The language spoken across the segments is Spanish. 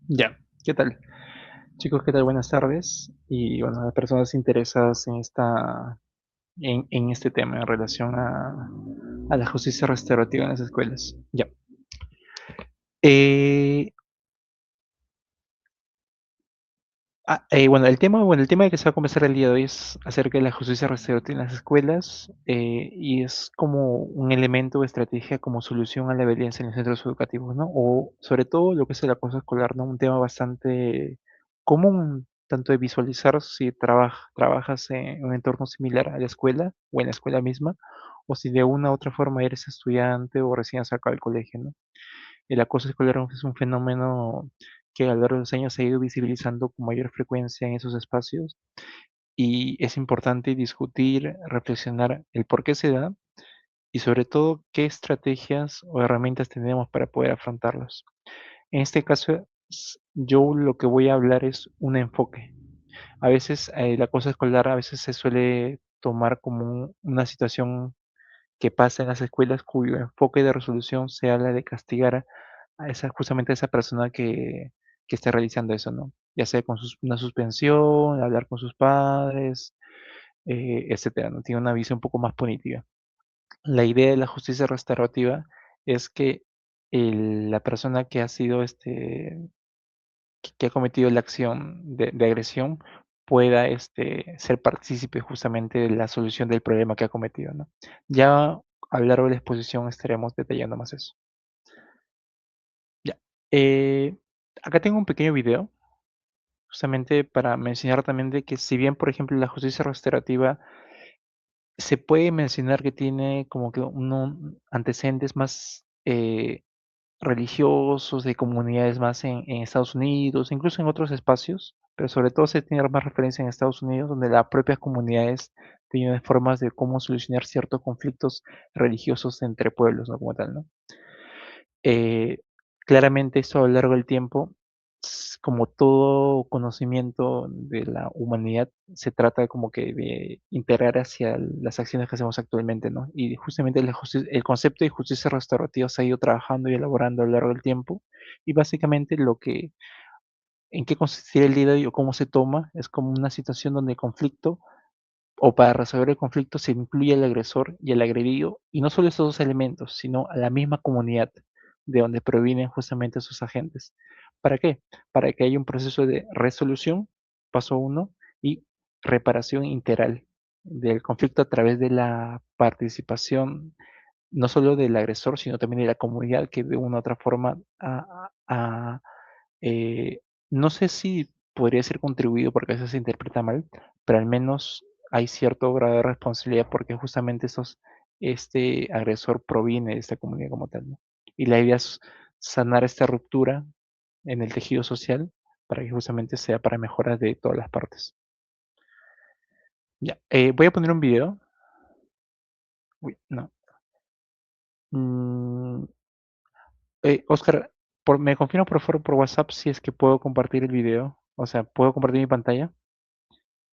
Ya, ¿qué tal? Chicos, ¿qué tal? Buenas tardes. Y bueno, las personas interesadas en este tema en relación a la justicia restaurativa en las escuelas. Ya. Eh, bueno, el tema que se va a conversar el día de hoy es acerca de la justicia restaurativa en las escuelas, y es como un elemento o estrategia como solución a la violencia en los centros educativos, ¿no? O sobre todo lo que es el acoso escolar, ¿no? Un tema bastante común, tanto de visualizar si trabajas en un entorno similar a la escuela o en la escuela misma, o si de una u otra forma eres estudiante o recién has sacado el colegio, ¿no? El acoso escolar es un fenómeno que a lo largo de los años se ha ido visibilizando con mayor frecuencia en esos espacios y es importante discutir, reflexionar el por qué se da y sobre todo qué estrategias o herramientas tenemos para poder afrontarlos. En este caso, yo lo que voy a hablar es un enfoque. A veces el acoso escolar a veces se suele tomar como una situación que pasa en las escuelas cuyo enfoque de resolución sea la de castigar a esa justamente a esa persona que esté realizando eso, ¿no? Ya sea con una suspensión, hablar con sus padres, etcétera, ¿no? Tiene una visión un poco más punitiva. La idea de la justicia restaurativa es que la persona que ha sido, que ha cometido la acción de agresión pueda, ser partícipe justamente de la solución del problema que ha cometido, ¿no? Ya a lo largo de la exposición estaremos detallando más eso. Ya. Eh, Acá tengo un pequeño video, justamente para mencionar también de que si bien, por ejemplo, la justicia restaurativa se puede mencionar que tiene como que antecedentes más religiosos, de comunidades más en Estados Unidos, incluso en otros espacios, pero sobre todo se tiene más referencia en Estados Unidos, donde las propias comunidades tienen formas de cómo solucionar ciertos conflictos religiosos entre pueblos, ¿no? Como tal, ¿no? Eh, Claramente eso a lo largo del tiempo, como todo conocimiento de la humanidad, se trata como que de integrar hacia las acciones que hacemos actualmente, ¿no? Y justamente el concepto de justicia restaurativa se ha ido trabajando y elaborando a lo largo del tiempo, y básicamente en qué consistiría el día de hoy o cómo se toma, es como una situación donde el conflicto o para resolver el conflicto se incluye al agresor y al agredido, y no solo esos dos elementos, sino a la misma comunidad de donde provienen justamente esos agentes. ¿Para qué? Para que haya un proceso de resolución, paso uno, y reparación integral del conflicto a través de la participación no solo del agresor, sino también de la comunidad que de una u otra forma eh, no sé si podría ser contribuido porque a veces se interpreta mal, pero al menos hay cierto grado de responsabilidad porque justamente este agresor proviene de esta comunidad como tal, ¿no? Y la idea es sanar esta ruptura en el tejido social para que justamente sea para mejoras de todas las partes. Ya, voy a poner un video. Uy, no. Mm, Oscar, ¿me confirma por favor por WhatsApp si es que puedo compartir el video? O sea, ¿puedo compartir mi pantalla?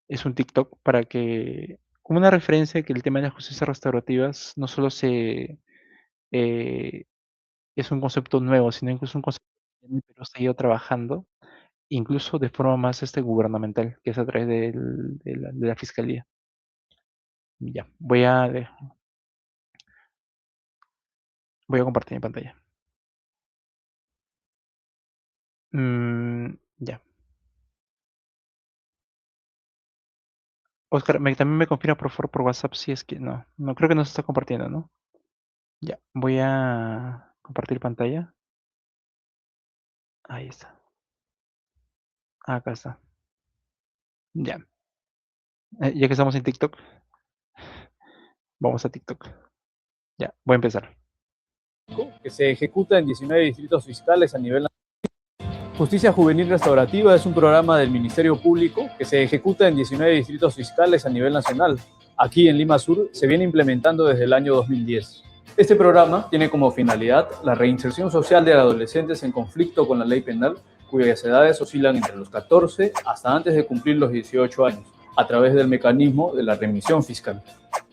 Es un TikTok para que como una referencia que el tema de las justicias restaurativas no solo eh, es un concepto nuevo, sino incluso un concepto que en el Perú se ha ido trabajando, incluso de forma más, gubernamental, que es a través de la fiscalía. Ya, voy a compartir mi pantalla. Ya. Oscar, también me confirma por favor por WhatsApp si es que no creo que no se está compartiendo, ¿no? Ya, voy a compartir pantalla. Ahí está. Acá está. Ya. Ya que estamos en TikTok, vamos a TikTok. Ya, voy a empezar. Que se ejecuta en 19 distritos fiscales a nivel nacional. Justicia Juvenil Restaurativa es un programa del Ministerio Público que se ejecuta en 19 distritos fiscales a nivel nacional. Aquí en Lima Sur se viene implementando desde el año 2010. Este programa tiene como finalidad la reinserción social de adolescentes en conflicto con la ley penal, cuyas edades oscilan entre los 14 hasta antes de cumplir los 18 años, a través del mecanismo de la remisión fiscal.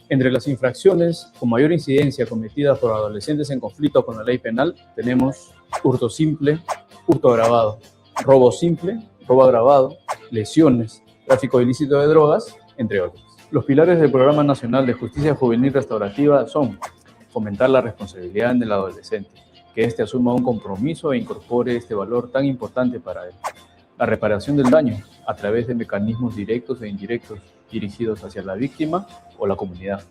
Entre las infracciones con mayor incidencia cometidas por adolescentes en conflicto con la ley penal tenemos hurto simple, hurto agravado, robo simple, robo agravado, lesiones, tráfico ilícito de drogas, entre otros. Los pilares del Programa Nacional de Justicia Juvenil Restaurativa son fomentar la responsabilidad en el adolescente, que éste asuma un compromiso e incorpore este valor tan importante para él. La reparación del daño a través de mecanismos directos e indirectos dirigidos hacia la víctima o la comunidad.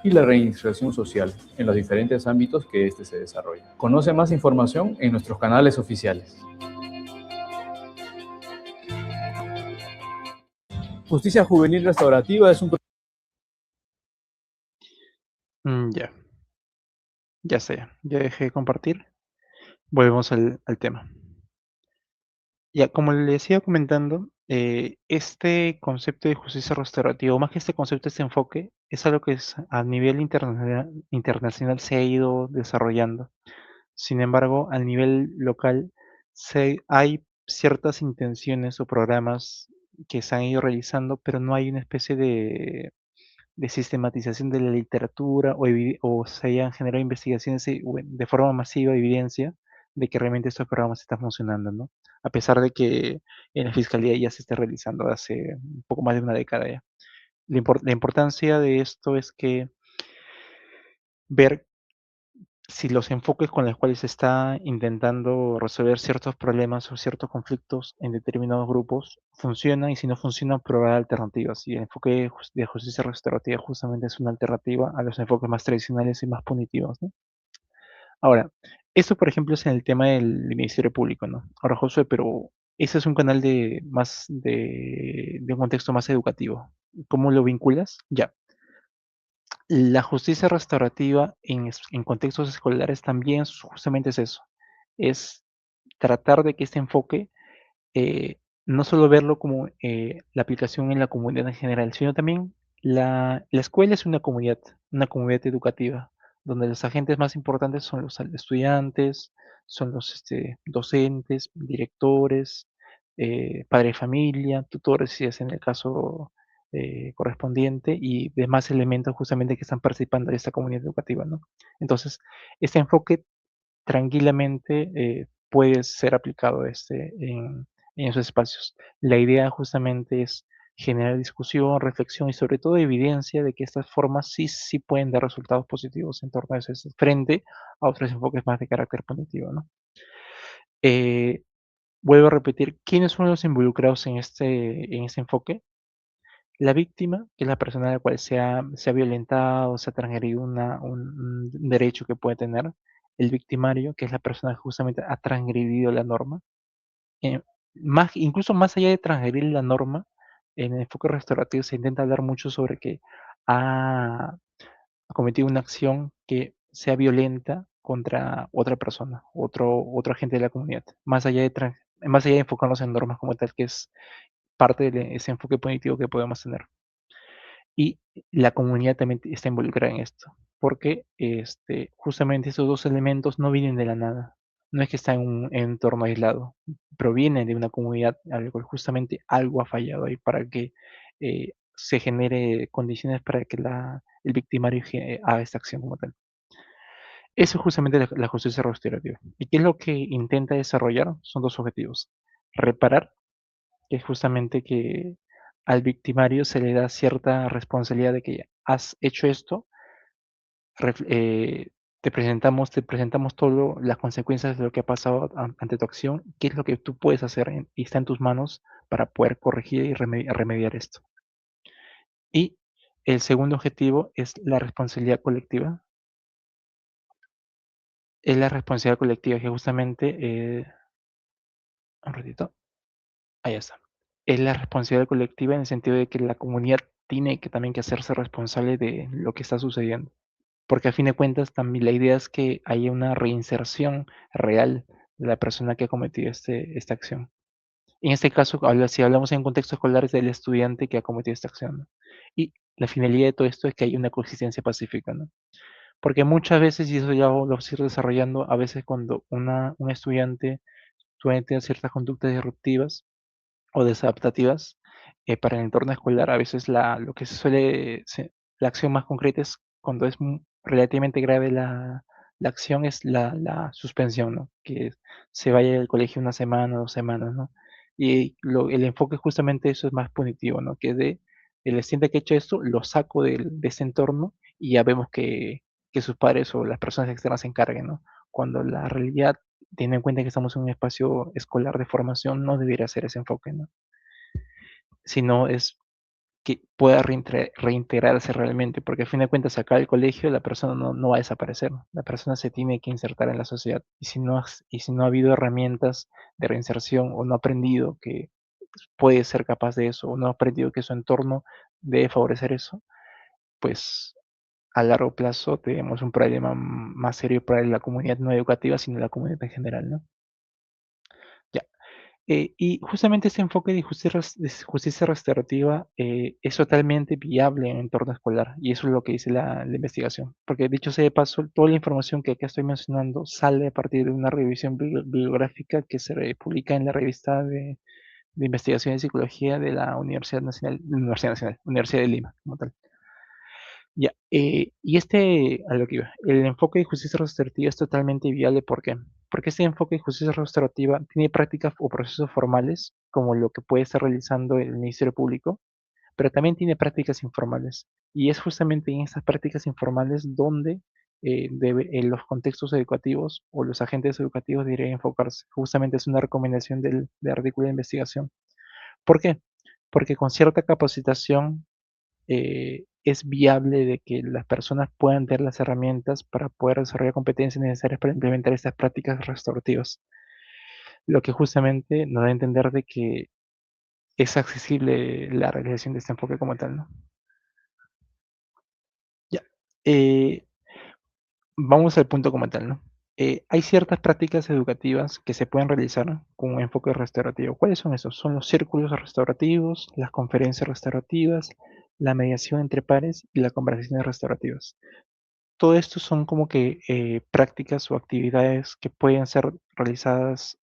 Y la reinserción social en los diferentes ámbitos que éste se desarrolla. Conoce más información en nuestros canales oficiales. Justicia Juvenil Restaurativa es un... Ya, ya sé, ya dejé de compartir. Volvemos al tema. Ya, como le decía comentando, este concepto de justicia restaurativa, o más que este concepto, este enfoque, es algo que a nivel internacional se ha ido desarrollando. Sin embargo, a nivel local hay ciertas intenciones o programas que se han ido realizando, pero no hay una especie de sistematización de la literatura o se hayan generado investigaciones de forma masiva, evidencia de que realmente estos programas están funcionando, ¿no? A pesar de que en la fiscalía ya se esté realizando hace un poco más de una década ya. La importancia de esto es que ver si los enfoques con los cuales se está intentando resolver ciertos problemas o ciertos conflictos en determinados grupos funcionan, y si no funcionan, probar alternativas. Y el enfoque de justicia restaurativa justamente es una alternativa a los enfoques más tradicionales y más punitivos, ¿no? Ahora, esto por ejemplo es en el tema del Ministerio Público, ¿no? Ahora, Josué, pero ese es un canal de un contexto más educativo. ¿Cómo lo vinculas? Ya. La justicia restaurativa en contextos escolares también justamente es eso, es tratar de que este enfoque no solo verlo como la aplicación en la comunidad en general, sino también la escuela es una comunidad educativa, donde los agentes más importantes son los estudiantes, son los docentes, directores, padre de familia, tutores, si es en el caso correspondiente, y demás elementos justamente que están participando de esta comunidad educativa, ¿no? Entonces, este enfoque tranquilamente puede ser aplicado en esos espacios. La idea justamente es generar discusión, reflexión y sobre todo evidencia de que estas formas sí pueden dar resultados positivos en torno a eso, frente a otros enfoques más de carácter punitivo, ¿no? Eh, Vuelvo a repetir, ¿quiénes son los involucrados en este enfoque? La víctima, que es la persona a la cual se ha violentado, se ha transgredido un derecho que puede tener. El victimario, que es la persona que justamente ha transgredido la norma. Eh, incluso más allá de transgredir la norma, en el enfoque restaurativo se intenta hablar mucho sobre que ha cometido una acción que sea violenta contra otra persona, otro agente de la comunidad. Más allá de enfocarnos en normas como tal, que es parte de ese enfoque punitivo que podemos tener. Y la comunidad también está involucrada en esto, porque justamente esos dos elementos no vienen de la nada. No es que está en un entorno aislado, provienen de una comunidad al cual justamente algo ha fallado ahí para que se genere condiciones para que el victimario haga esta acción como tal. Eso es justamente la justicia restaurativa. ¿Y qué es lo que intenta desarrollar? Son dos objetivos. Reparar, que es justamente que al victimario se le da cierta responsabilidad de que has hecho esto, te presentamos todo las consecuencias de lo que ha pasado ante tu acción, qué es lo que tú puedes hacer y está en tus manos para poder corregir y remediar esto. Y el segundo objetivo es la responsabilidad colectiva. Es la responsabilidad colectiva que justamente, un ratito, ahí está. Es la responsabilidad colectiva en el sentido de que la comunidad tiene que también que hacerse responsable de lo que está sucediendo. Porque a fin de cuentas también la idea es que haya una reinserción real de la persona que ha cometido esta acción. En este caso, si hablamos en contexto escolar, es del estudiante que ha cometido esta acción, ¿no? Y la finalidad de todo esto es que haya una coexistencia pacífica, ¿no? Porque muchas veces, y eso ya lo vamos a ir desarrollando, a veces cuando un estudiante suele tener ciertas conductas disruptivas o desadaptativas para el entorno escolar, a veces lo que la acción más concreta es cuando es relativamente grave La acción es la suspensión, ¿no? Que se vaya del colegio una semana, 2 semanas, ¿no? Y el enfoque justamente eso es más punitivo, ¿no? Que de el estudiante que ha hecho esto, lo saco de ese entorno y ya vemos que sus padres o las personas externas se encarguen, ¿no? Cuando la realidad, teniendo en cuenta que estamos en un espacio escolar de formación, no debería ser ese enfoque, ¿no? Sino es que pueda reintegrarse realmente, porque a fin de cuentas acá el colegio la persona no va a desaparecer, la persona se tiene que insertar en la sociedad y si no ha habido herramientas de reinserción o no ha aprendido que puede ser capaz de eso o no ha aprendido que su entorno debe favorecer eso, pues a largo plazo tenemos un problema más serio para la comunidad no educativa, sino la comunidad en general, ¿no? Ya. Y justamente ese enfoque de justicia restaurativa es totalmente viable en entorno escolar, y eso es lo que dice la investigación. Porque dicho sea de paso, toda la información que acá estoy mencionando sale a partir de una revisión bibliográfica que se publica en la revista de investigación de psicología de la Universidad de Lima, como tal. Ya, y a lo que iba, el enfoque de justicia restaurativa es totalmente viable, ¿por qué? Porque este enfoque de justicia restaurativa tiene prácticas o procesos formales, como lo que puede estar realizando el Ministerio Público, pero también tiene prácticas informales. Y es justamente en estas prácticas informales donde en los contextos educativos o los agentes educativos deberían enfocarse. Justamente es una recomendación del artículo de investigación. ¿Por qué? Porque con cierta capacitación es viable de que las personas puedan tener las herramientas para poder desarrollar competencias necesarias para implementar estas prácticas restaurativas. Lo que justamente nos da a entender de que es accesible la realización de este enfoque como tal, ¿no? Ya. Eh, Vamos al punto como tal, ¿no? Hay ciertas prácticas educativas que se pueden realizar con un enfoque restaurativo. ¿Cuáles son esos? Son los círculos restaurativos, las conferencias restaurativas, la mediación entre pares y las conversaciones restaurativas. Todo esto son como que prácticas o actividades que pueden ser realizadas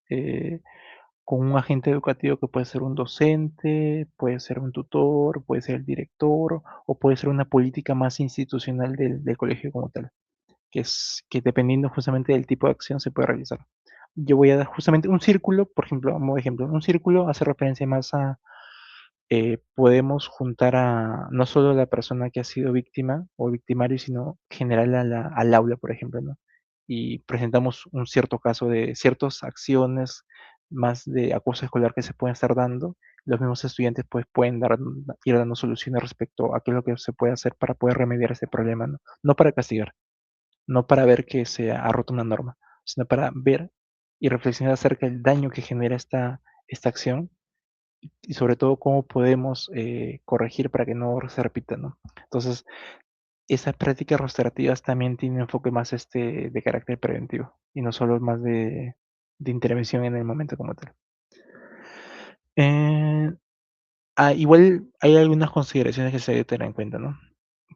con un agente educativo que puede ser un docente, puede ser un tutor, puede ser el director o puede ser una política más institucional del colegio como tal, que dependiendo justamente del tipo de acción se puede realizar. Yo voy a dar justamente un círculo, por ejemplo, como ejemplo, un círculo hace referencia más a podemos juntar a no solo a la persona que ha sido víctima o victimario, sino general al aula, por ejemplo, ¿no? Y presentamos un cierto caso de ciertas acciones más de acoso escolar que se pueden estar dando. Los mismos estudiantes pues pueden ir dando soluciones respecto a qué es lo que se puede hacer para poder remediar ese problema, ¿no? No para castigar, no para ver que se ha roto una norma, sino para ver y reflexionar acerca del daño que genera esta acción y sobre todo cómo podemos corregir para que no se repita, ¿no? Entonces, esas prácticas restaurativas también tienen un enfoque más de carácter preventivo y no solo más de intervención en el momento como tal. Eh, igual hay algunas consideraciones que se deben tener en cuenta, ¿no?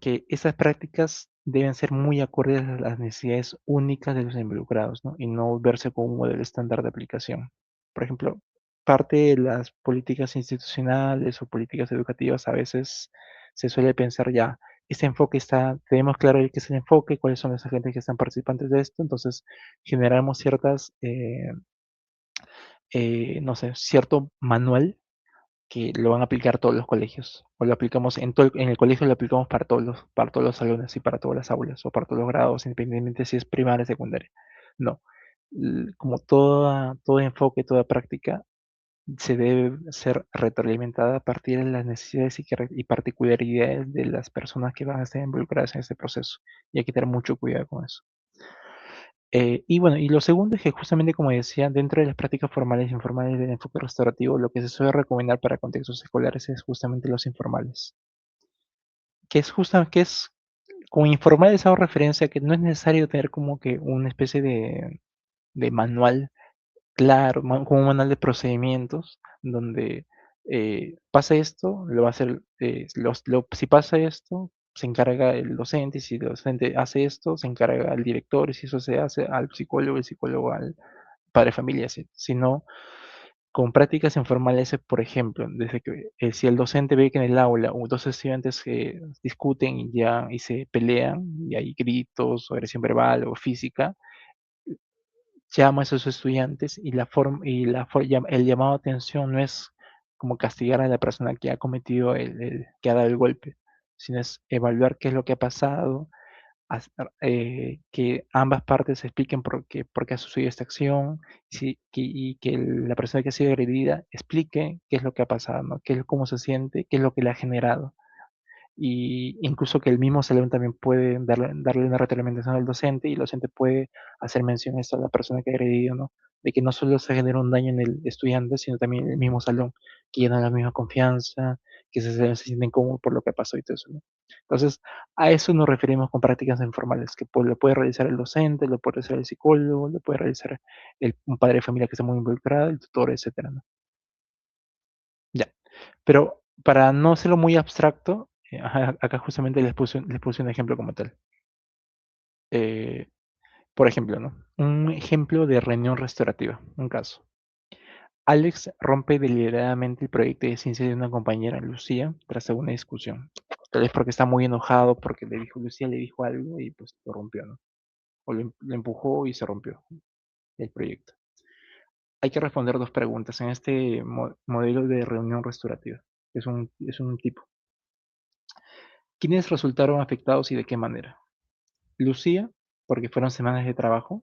Que esas prácticas deben ser muy acordes a las necesidades únicas de los involucrados, ¿no? Y no verse como un modelo estándar de aplicación. Por ejemplo, parte de las políticas institucionales o políticas educativas a veces se suele pensar ya, este enfoque está, tenemos claro qué es el enfoque, cuáles son los agentes que están participantes de esto, entonces generamos ciertas, no sé, cierto manual que lo van a aplicar todos los colegios. O lo aplicamos en el colegio lo aplicamos para todos los salones y para todas las aulas o para todos los grados, independientemente si es primaria o secundaria. No. Como todo enfoque, toda práctica se debe ser retroalimentada a partir de las necesidades y particularidades de las personas que van a estar involucradas en este proceso. Y hay que tener mucho cuidado con eso. Y bueno, y lo segundo es que justamente como decía, dentro de las prácticas formales e informales del enfoque restaurativo, lo que se suele recomendar para contextos escolares es justamente los informales, que es como informales hago referencia a que no es necesario tener como que una especie de manual claro, como un manual de procedimientos donde pasa esto, lo va a hacer, si pasa esto, se encarga el docente, y si el docente hace esto, se encarga el director, y si eso se hace al psicólogo, el psicólogo al padre de familia, si no, Con prácticas informales, por ejemplo, desde que si el docente ve que en el aula dos estudiantes discuten y se pelean, y hay gritos o agresión verbal o física, llama a esos estudiantes y el llamado a atención no es como castigar a la persona que ha cometido que ha dado el golpe, sino es evaluar qué es lo que ha pasado, que ambas partes expliquen por qué ha sucedido esta acción, y que la persona que ha sido agredida explique qué es lo que ha pasado, ¿no? Cómo se siente, qué es lo que le ha generado. Y incluso que el mismo salón también puede darle una retroalimentación al docente, y el docente puede hacer mención a esto a la persona que ha agredido, ¿no? De que no solo se genera un daño en el estudiante, sino también en el mismo salón, que ya no hay la misma confianza, que se sienten cómodos por lo que pasó y todo eso, ¿no? Entonces, a eso nos referimos con prácticas informales, que lo puede realizar el docente, lo puede realizar el psicólogo, lo puede realizar un padre de familia que está muy involucrado, el tutor, etcétera, ¿no? Ya. Pero para no hacerlo muy abstracto, ajá, acá justamente les puse un ejemplo como tal. Eh, por ejemplo, ¿no? Un ejemplo de reunión restaurativa, un caso. Alex rompe deliberadamente el proyecto de ciencia de una compañera, Lucía, tras una discusión. Tal vez porque está muy enojado, porque Lucía le dijo algo y pues lo rompió, ¿no? O lo empujó y se rompió el proyecto. Hay que responder dos preguntas en este modelo de reunión restaurativa. Es un tipo. ¿Quiénes resultaron afectados y de qué manera? Lucía, porque fueron semanas de trabajo.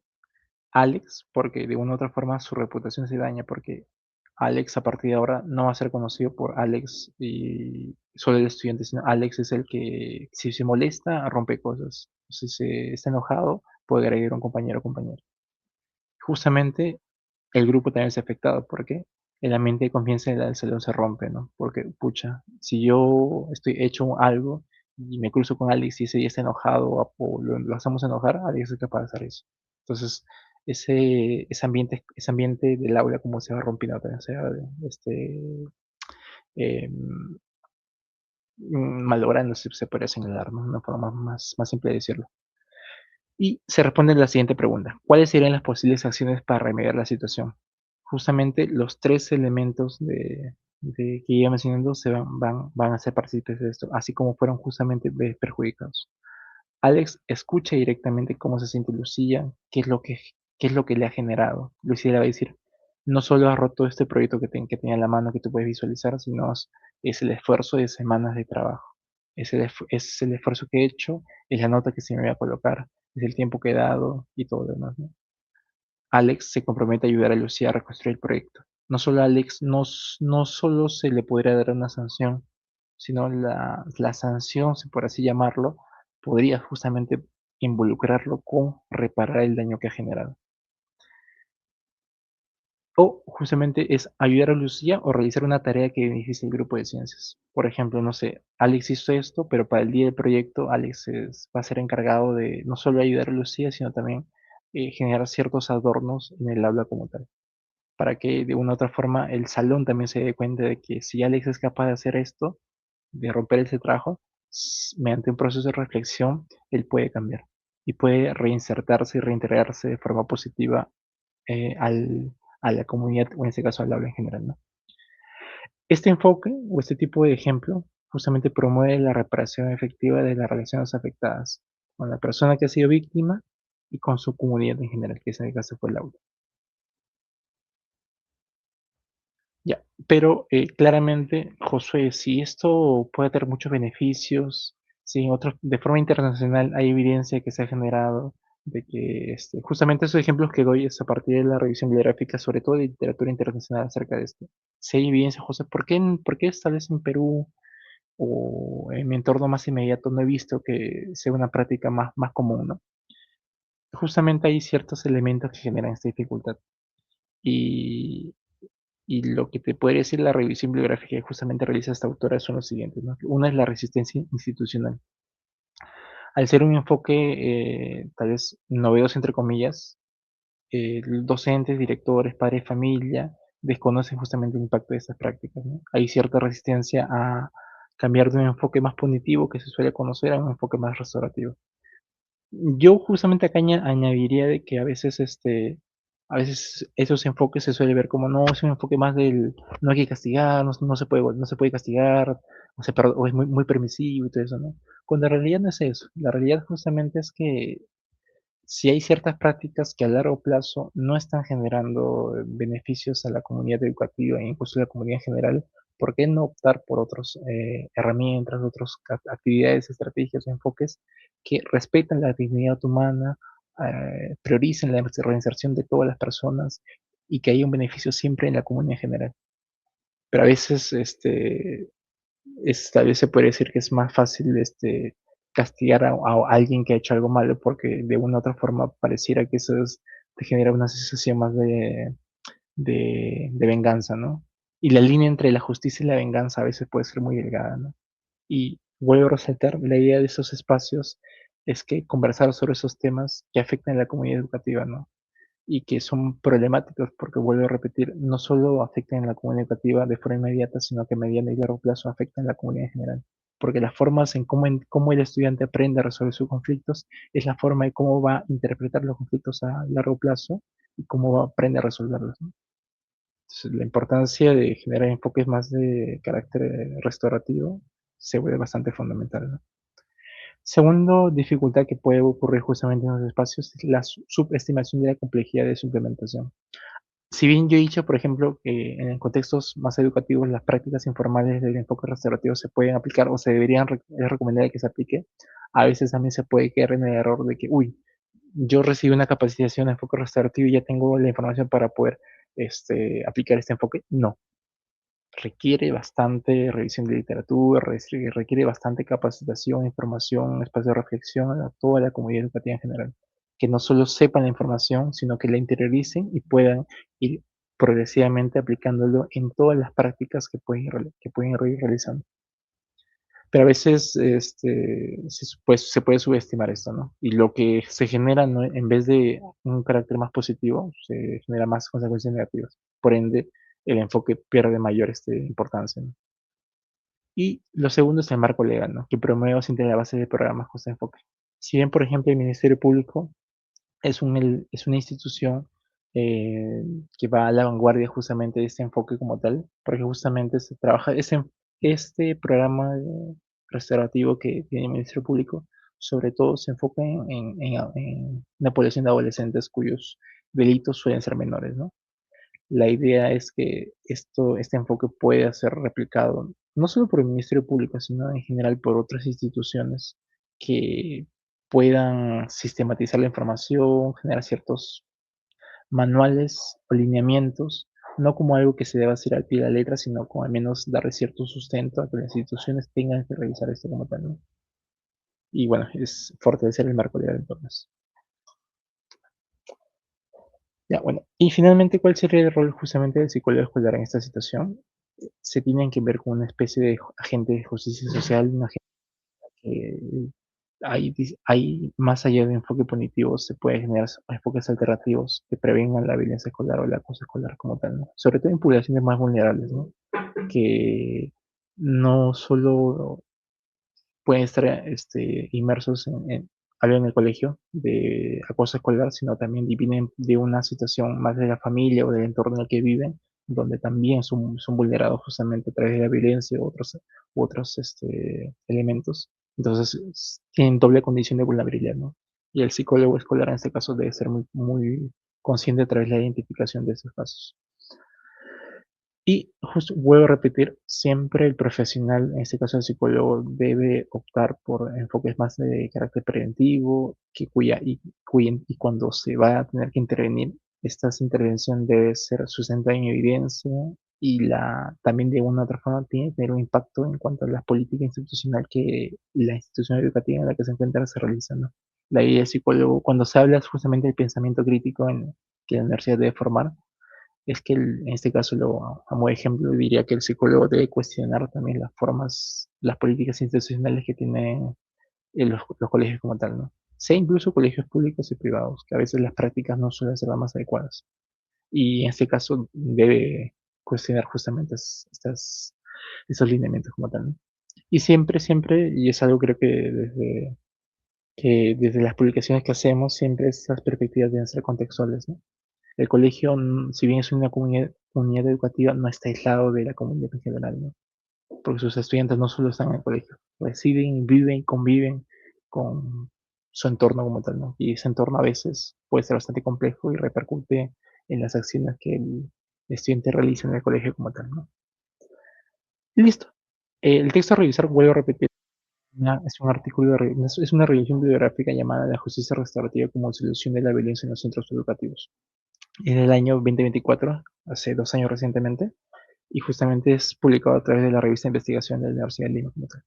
Alex, porque de una u otra forma su reputación se daña, porque Alex a partir de ahora no va a ser conocido por Alex y solo el estudiante, sino Alex es el que, si se molesta, rompe cosas. Si se está enojado, puede agredir a un compañero o compañera. Justamente el grupo también se ha afectado porque el ambiente de confianza del salón se rompe, ¿no? Porque, pucha, si yo estoy hecho algo y me cruzo con Alex y ese día está enojado o lo hacemos enojar, Alex es capaz de hacer eso. Entonces, ese ambiente del aula como se va rompiendo también, se va em, malogrando, si se puede señalar, ¿no? Una forma más simple de decirlo. Y se responde la siguiente pregunta: ¿cuáles serían las posibles acciones para remediar la situación? Justamente los tres elementos que iba mencionando van a ser partícipes de esto, así como fueron justamente perjudicados. Alex escucha directamente cómo se siente Lucía, qué es lo que le ha generado. Lucía le va a decir, no solo has roto este proyecto que tenía en la mano que tú puedes visualizar, sino es el esfuerzo de semanas de trabajo. Es el esfuerzo que he hecho, es la nota que se me va a colocar, es el tiempo que he dado y todo lo demás, ¿no? Alex se compromete a ayudar a Lucía a reconstruir el proyecto. No solo a Alex, no solo se le podría dar una sanción, sino la sanción, si por así llamarlo, podría justamente involucrarlo con reparar el daño que ha generado. O justamente es ayudar a Lucía o realizar una tarea que beneficie al grupo de ciencias. Por ejemplo, no sé, Alex hizo esto, pero para el día del proyecto Alex va a ser encargado de no solo ayudar a Lucía, sino también generar ciertos adornos en el aula como tal, para que de una u otra forma el salón también se dé cuenta de que si Alex es capaz de hacer esto, de romper ese trabajo, mediante un proceso de reflexión, él puede cambiar y puede reinsertarse y reintegrarse de forma positiva a la comunidad, o en este caso al aula en general, ¿no? Este enfoque o este tipo de ejemplo justamente promueve la reparación efectiva de las relaciones afectadas con la persona que ha sido víctima y con su comunidad en general, que en este caso fue el aula. Ya, pero claramente, Josué, si esto puede tener muchos beneficios, si de forma internacional hay evidencia que se ha generado de que justamente esos ejemplos que doy es a partir de la revisión bibliográfica, sobre todo de literatura internacional acerca de esto. Si hay evidencia, José, ¿por qué tal vez en Perú o en mi entorno más inmediato no he visto que sea una práctica más común, ¿no? Justamente hay ciertos elementos que generan esta dificultad. Y Y lo que te podría decir la revisión bibliográfica que justamente realiza esta autora son los siguientes, ¿no? Una es la resistencia institucional. Al ser un enfoque tal vez novedoso, entre comillas, docentes, directores, padres de familia desconocen justamente el impacto de estas prácticas, ¿no? Hay cierta resistencia a cambiar de un enfoque más punitivo que se suele conocer a un enfoque más restaurativo. Yo justamente acá añadiría de que a veces A veces esos enfoques se suele ver como, no, es un enfoque más del, no hay que castigar, no se puede castigar, o es muy permisivo y todo eso, ¿no? Cuando en realidad no es eso. La realidad justamente es que si hay ciertas prácticas que a largo plazo no están generando beneficios a la comunidad educativa e incluso a la comunidad en general, ¿por qué no optar por otras herramientas, otras actividades, estrategias o enfoques que respeten la dignidad humana, prioricen la reinserción de todas las personas y que haya un beneficio siempre en la comunidad en general? Pero a veces tal vez se puede decir que es más fácil castigar a alguien que ha hecho algo malo porque de una u otra forma pareciera que te genera una sensación más de venganza, ¿no? Y la línea entre la justicia y la venganza a veces puede ser muy delgada, ¿no? Y vuelvo a resaltar, la idea de esos espacios es que conversar sobre esos temas que afectan a la comunidad educativa, ¿no? Y que son problemáticos porque, vuelvo a repetir, no solo afectan a la comunidad educativa de forma inmediata, sino que a mediano y largo plazo afectan a la comunidad en general. Porque las formas en cómo el estudiante aprende a resolver sus conflictos es la forma de cómo va a interpretar los conflictos a largo plazo y cómo va a aprender a resolverlos, ¿no? Entonces, la importancia de generar enfoques más de carácter restaurativo se vuelve bastante fundamental, ¿no? Segundo dificultad que puede ocurrir justamente en los espacios es la subestimación de la complejidad de su implementación. Si bien yo he dicho, por ejemplo, que en contextos más educativos las prácticas informales del enfoque restaurativo se pueden aplicar o se deberían es recomendable que se aplique, a veces también se puede caer en el error de que, uy, yo recibí una capacitación de enfoque restaurativo y ya tengo la información para poder aplicar este enfoque. No, requiere bastante revisión de literatura, requiere bastante capacitación, información, espacio de reflexión a toda la comunidad educativa en general. Que no solo sepan la información, sino que la interioricen y puedan ir progresivamente aplicándolo en todas las prácticas que pueden ir realizando. Pero a veces se puede subestimar esto, ¿no? Y lo que se genera, ¿no? En vez de un carácter más positivo, se genera más consecuencias negativas. Por ende, el enfoque pierde mayor importancia, ¿no? Y lo segundo es el marco legal, ¿no? Que promueve o siente la base de programas con este enfoque. Si bien, por ejemplo, el Ministerio Público es una institución eh, que va a la vanguardia justamente de este enfoque como tal, porque justamente se trabaja, este programa restaurativo que tiene el Ministerio Público, sobre todo se enfoca en la población de adolescentes cuyos delitos suelen ser menores, ¿no? La idea es que este enfoque pueda ser replicado no solo por el Ministerio Público, sino en general por otras instituciones que puedan sistematizar la información, generar ciertos manuales o lineamientos, no como algo que se deba hacer al pie de la letra, sino como al menos darle cierto sustento a que las instituciones tengan que realizar esto como tal, ¿no? Y bueno, es fortalecer el marco legal entonces. Ya, bueno, y finalmente, ¿cuál sería el rol justamente del psicólogo escolar en esta situación? Se tienen que ver con una especie de agente de justicia social, un agente que hay más allá de enfoque punitivo, se puede generar enfoques alternativos que prevengan la violencia escolar o el acoso escolar como tal, ¿no? Sobre todo en poblaciones más vulnerables, ¿no? Que no solo pueden estar inmersos algo en el colegio de acoso escolar, sino también vienen de una situación más de la familia o del entorno en el que viven, donde también son vulnerados justamente a través de la violencia u otros elementos. Entonces, tienen doble condición de vulnerabilidad, ¿no? Y el psicólogo escolar en este caso debe ser muy consciente a través de la identificación de estos casos. Y justo vuelvo a repetir, siempre el profesional, en este caso el psicólogo, debe optar por enfoques más de carácter preventivo, y cuando se va a tener que intervenir, esta intervención debe ser sustentada en evidencia y también de una u otra forma tiene que tener un impacto en cuanto a la política institucional que la institución educativa en la que se encuentra se realiza, ¿no? La idea del psicólogo, cuando se habla justamente del pensamiento crítico que la universidad debe formar, es que en este caso, como ejemplo, diría que el psicólogo debe cuestionar también las formas, las políticas institucionales que tienen los colegios como tal, ¿no? Sea incluso colegios públicos y privados, que a veces las prácticas no suelen ser las más adecuadas. Y en este caso debe cuestionar justamente esos lineamientos como tal, ¿no? Y siempre, y es algo creo que desde las publicaciones que hacemos, siempre esas perspectivas deben ser contextuales, ¿no? El colegio, si bien es una comunidad educativa, no está aislado de la comunidad en general, ¿no? Porque sus estudiantes no solo están en el colegio, residen, viven, conviven con su entorno como tal, ¿no? Y ese entorno a veces puede ser bastante complejo y repercute en las acciones que el estudiante realiza en el colegio como tal, ¿no? Listo. El texto a revisar, vuelvo a repetir, es un artículo, es una revisión bibliográfica llamada La justicia restaurativa como solución de la violencia en los centros educativos. Es del año 2024, hace 2 años recientemente, y justamente es publicado a través de la revista de investigación de la Universidad de Lima como tal.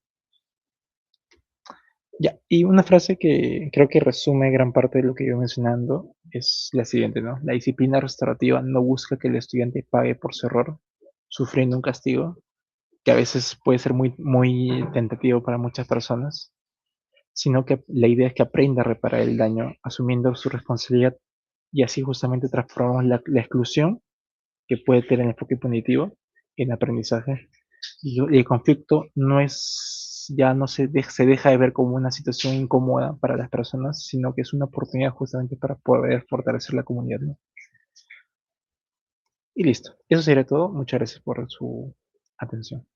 Ya, y una frase que creo que resume gran parte de lo que iba mencionando es la siguiente, ¿no? La disciplina restaurativa no busca que el estudiante pague por su error, sufriendo un castigo, que a veces puede ser muy, muy tentativo para muchas personas, sino que la idea es que aprenda a reparar el daño, asumiendo su responsabilidad, y así justamente transformamos la exclusión, que puede tener enfoque punitivo, en aprendizaje. Y el conflicto no es, ya no se deja de ver como una situación incómoda para las personas, sino que es una oportunidad justamente para poder fortalecer la comunidad, ¿no? Y listo. Eso sería todo. Muchas gracias por su atención.